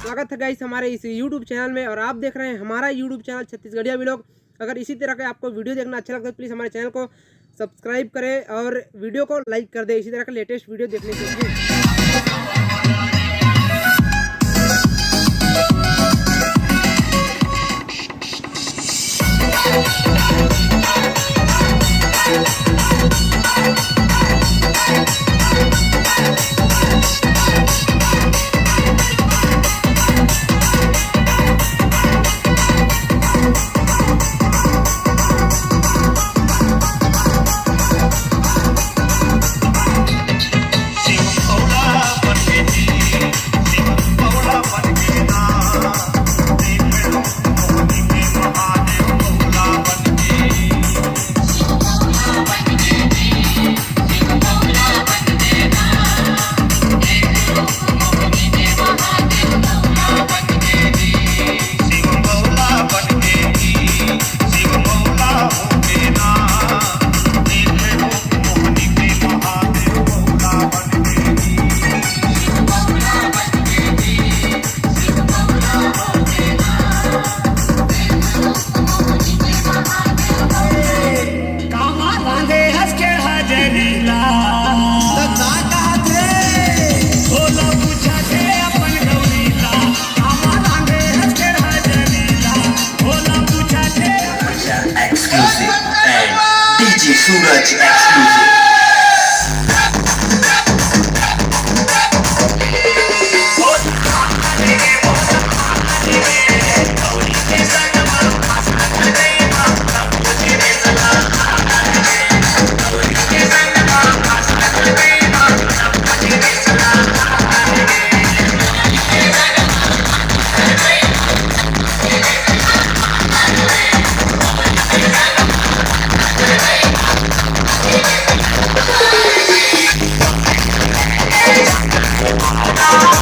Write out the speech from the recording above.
स्वागत है गाइस हमारे इस YouTube चैनल में और आप देख रहे हैं हमारा YouTube चैनल छत्तीसगढ़िया व्लॉग। अगर इसी तरह के आपको वीडियो देखना अच्छा लगता है तो प्लीज़ हमारे चैनल को सब्सक्राइब करें और वीडियो को लाइक कर दें इसी तरह का लेटेस्ट वीडियो देखने के लिए। Exclusive and DJ Suraj exclusive.